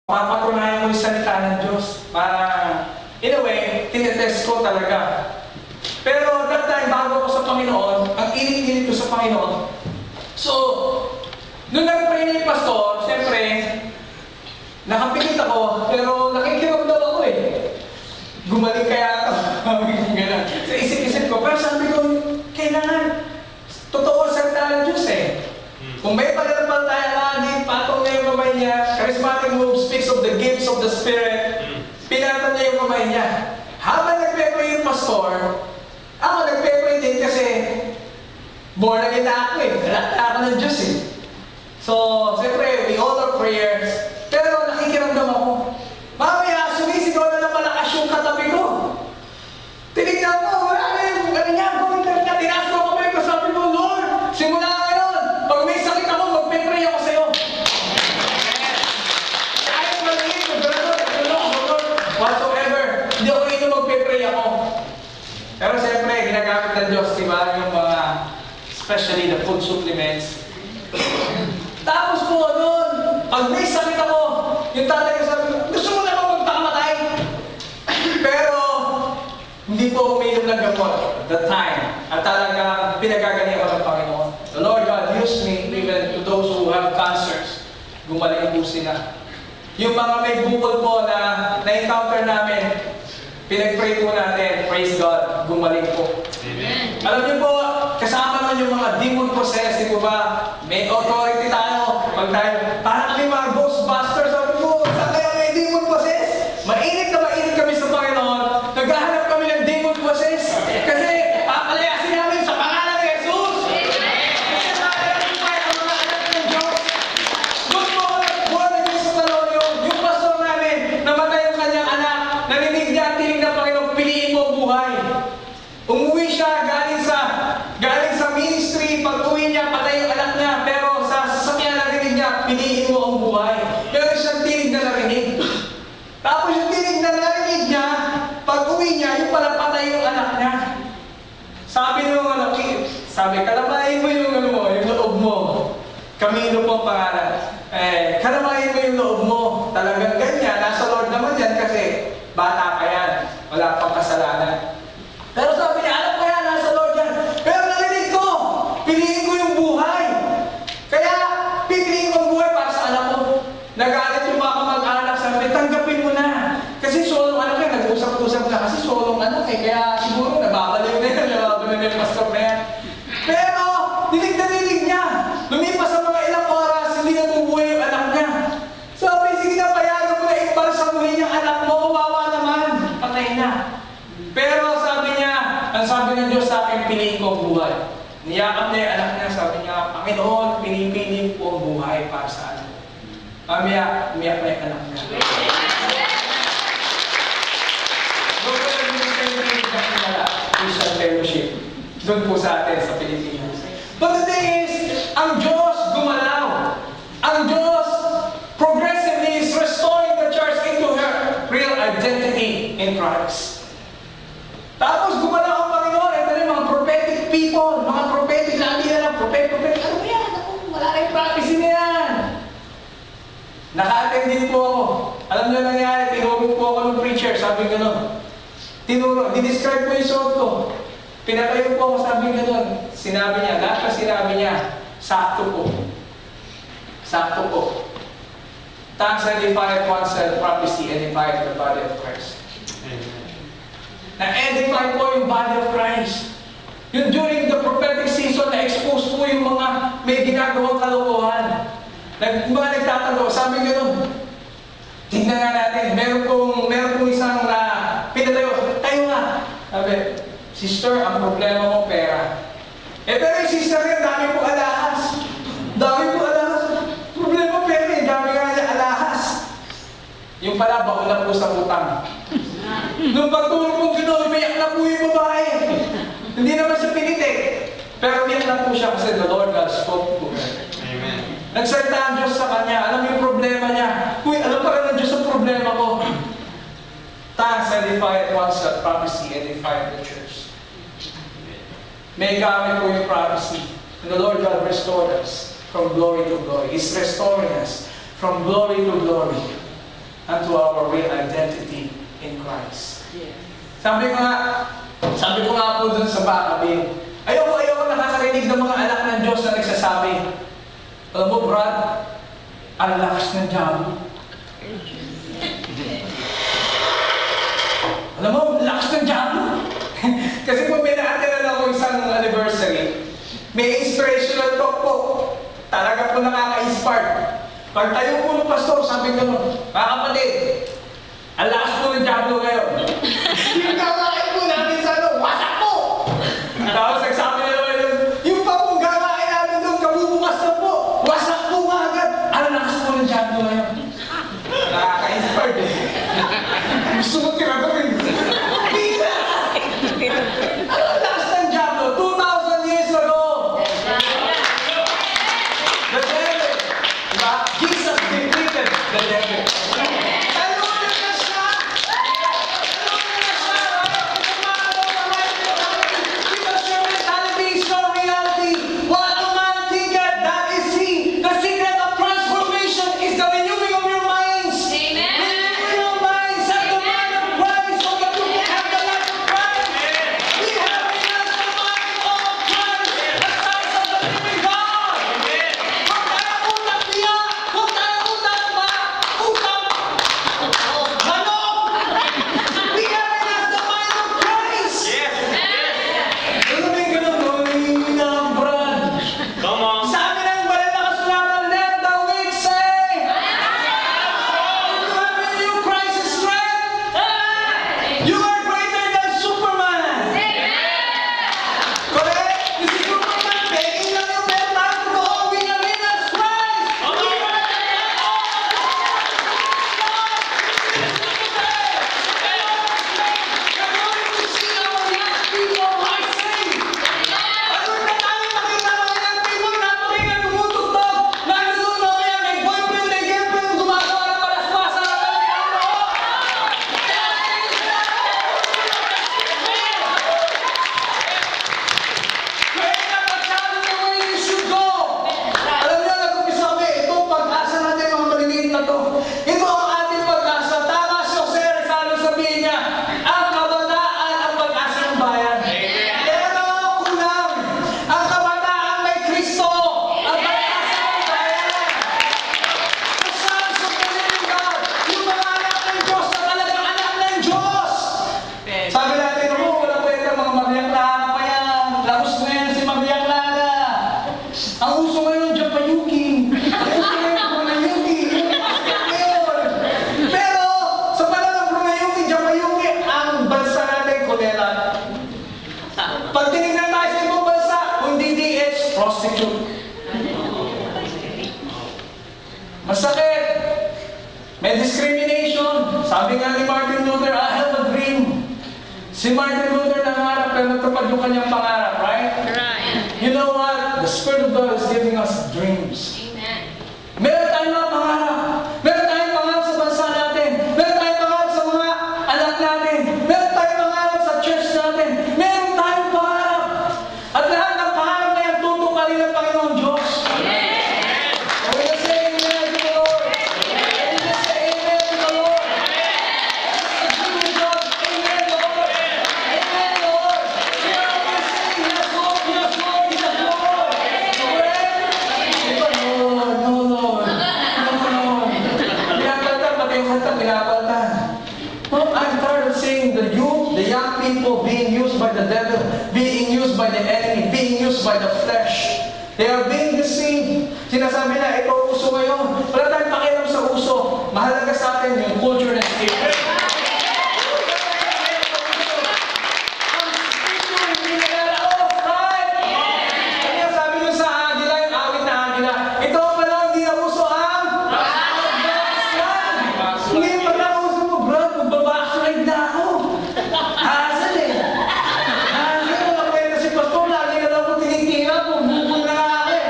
Papatunayan ko yung salita ng Diyos para, in a way, tinetest ko talaga. Pero that time, bago ko sa Panginoon, ang init-init ko sa Panginoon. So, nung nag-pray na yung pastor, siyempre, nakapilit ako, pero nakikiramdam ako eh. Gumaling kaya ako. Sa isip-isip ko, pero sabi ko, kailangan, totoo ang salita ng Diyos eh. Kung may pananampalataya, patong na yung kamay niya, charismatic move speaks of the gifts of the Spirit, pinatan niya yung kamay niya. Habang nagpe-pray yung pastor, ako nagpe-pray din kasi born again ako eh. Nalakta ako ng Diyos eh. So, siyempre, we all are prayers, pero nakikiramdam ako. Mamaya, sumisigaw na ng malakas yung katabi ko. Tinignan mo, wala na yung ganyan, tinaas ko kamay ko, sabi ko, Lord, simula ngayon, pag may sakit ako, magpe-pray ako sa'yo. Kahit maliit, whatsoever, hindi ako rin magpe-pray ako. Pero siyempre, ginagamit ng Diyos, diba, yung mga, especially the food supplements. Tapos po, noon, pag may sakit ako, yung tatay ko sabi ko, gusto mo na ako magpakamatay? Pero, hindi po ako uminom ng gamot at that time. At talagang pinagagaling ako ng Panginoon. The Lord God used me even to those who have cancers. Gumaling po sila. Yung mga may bukol po na na-encounter namin, pinag-pray po natin, praise God, gumaling po. Amen. Alam niyo po, kasama naman yung mga demon possessed, di po ba? May authority tayo. Pag tayo, parang kami mga ghostbusters, sabi ko, saan kayo may demon possessed? Mainit na mainit kami sa Panginoon. Naghahanap kami ng demon possessed. Kasi, papalayasin namin sa pangalan ni Jesus. Kasi sabi namin pa ang mga anak ng Diyos. Doon po, buwan na Diyos sa talonyo. Yung pastor namin, namatay yung kanyang anak. Narinig niya ang tinig ng Panginoon, piliin mo buhay. Umuwi siya galing sa ministry, pag uwi niya, patay yung anak niya, pero sa sasakyan narinig niya, piliin mo ang buhay. Meron siyang tinig na narinig. Tapos yung tinig na narinig niya, pag uwi niya, yung pala patay yung anak niya. Sabi nung anak, kalamain mo yung yung loob mo. Camino po ang pangalan. Kalamain mo yung loob mo. Talagang ganyan, nasa Lord naman yan kasi bata pa yan. Wala pang kasalanan. Pero sabi niya, alam ko yan, nasa Lord yan. Pero narinig ko, piliin ko yung buhay. Kaya, pipiliin ko ang buhay para sa anak ko. Nagalit yung mga kamag-anak, sabi, tanggapin mo na. Kasi solong anak yan, nag-usap-usap na. Kasi solong anak eh, kaya siguro nababaliw na yan, nababaliw na yung pastor na yan. Pero, dinig na dinig niya. Lumipas sa mga ilang oras, hindi na bubuhay yung anak niya. Sabi, sige na, payagan ko na ikbal sa buhay niyang anak mo, kawawa naman. Patay na. Pero sabi niya, ang sabi ng Diyos sa akin, piliin ko ang buhay. Niyakap niya yung anak niya, sabi niya, Panginoon, pinipili ko ang buhay para sa anak. Mamaya, umiyak na yung anak niya. Doon po nag-minister Christian Fellowship. Doon po sa atin, sa Pilipinas. But the thing is, ang Diyos gumalaw. Ang Diyos progressively is restoring the church into her real identity in Christ. Tapos gumalaw ang Panginoon, ito na yung mga prophetic people, mga prophetic, lagi na lang, prophetic, ano ba yan? Wala na yung prophecy na yan. Naka-attend din po ako. Alam nyo nangyari, tinuro po ako ng preacher, sabi gano'n. Tinuro, di-describe ko yung suot ko. Pinatayo po ako, sabi gano'n. Sinabi niya, lahat na sinabi niya, sakto po. Sakto po. Thanks edified oneself, prophecy edified the body of Christ. Na-edify po yung body of Christ. Yung during the prophetic season, na-expose po yung mga may ginagawang kalokohan. Mga nagtatanong, sabi gano'n, tingnan nga natin, meron pong isang pinatayo, tayo nga. Sabi, sister, ang problema mo pera. Pero yung sister rin, dami po alahas. Dami po alahas. Problema pera, dami nga niya alahas. Yung pala, baon na po sa utang. Nung pagtulog mong gano'n, umiyak na po yung babae. Hindi naman siya pinitik. Pero umiyak na po siya kasi the Lord God spoke to her. Amen. Nagsalita ang Diyos sa kanya. Alam mo yung problema niya. Uy, alam pa rin ng Diyos ang problema ko. Thanks, edify oneself, prophecy, edify the church. May gamit po yung prophecy. And the Lord God restored us from glory to glory. He's restoring us from glory to glory. unto our real identity in Christ. Sabi ko nga po dun sa Bakabil, ayoko nakakarinig ng mga anak ng Diyos na nagsasabi, alam mo, Brad, ang lakas ng diabo. Alam mo, lakas ng diabo. Kasi kung may na-attend ako isang anniversary, may inspirational talk po. Talaga po nakaka-inspire. Pag tayo po ng pastor, sabi ko, mga kapatid, ang lakas po ng diabo ngayon. Yung gawain po namin sa ano, wasak po! Tapos nagsabi na naman yung pa pong gawain namin doon, kabubukas na po, wasak po nga agad. Ang lakas po ng diabo ngayon. Nakaka-inspired eh. Gusto mo tinagawin. Ang lakas ng diabo, 2,000 years ago. The devil. Diba? Jesus defeated the devil. Pag tinignan tayo sa ibang bansa, kung DDH, prostitute. Masakit. May discrimination. Sabi nga ni Martin Luther, I have a dream. Si Martin Luther nangarap pero natupad yung kanyang pangarap, right? Right. You know what? The Spirit of God is giving us dreams. Amen. Meron tayong mga pangarap. Meron tayong pangarap sa bansa natin. Meron tayong pangarap sa mga anak natin. Meron tayong pangarap sa church natin. Meron tayong pangarap. At lahat ng pangarap na yan, tutuparin ng Panginoon Diyos. Amen. We just say amen to the Lord. We just say amen to the Lord. Let's do God. Amen, Lord. Amen, Lord. We are always saying, yes, Lord, yes, Lord, yes, Lord. Correct? No, Lord, no, Lord. No, Lord. Pinapalitan, pati yung kanta, pinapalitan. No, I'm tired of seeing the youth, the young people being used by the devil, being used by the enemy, being used by the flesh. They are being deceived. Sinasabi na, ito uso ngayon. Wala tayong pakialam sa uso. Mahalaga sa atin yung culture and spirit. Ang spiritual, hindi nalala off, right? Kaya sabi nyo sa Agila, yung awit na Agila, ito pala hindi na uso ang backslide. Hindi pala uso mo, bro, magbabackslide na ako. Hassle eh. Hassle, wala kwenta si Pastor, lagi na lang ko tinitira, bubukol na nga ako eh.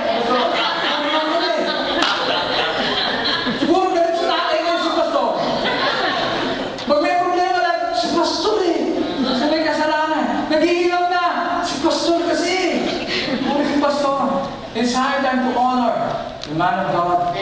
Siguro ganun sa tatay ko si Pastor. Pag may problema lang, si Pastor eh. Sa may kasalanan. Naghihirap na. Si Pastor kasi. Si Pastor. It's high time to honor the man of God.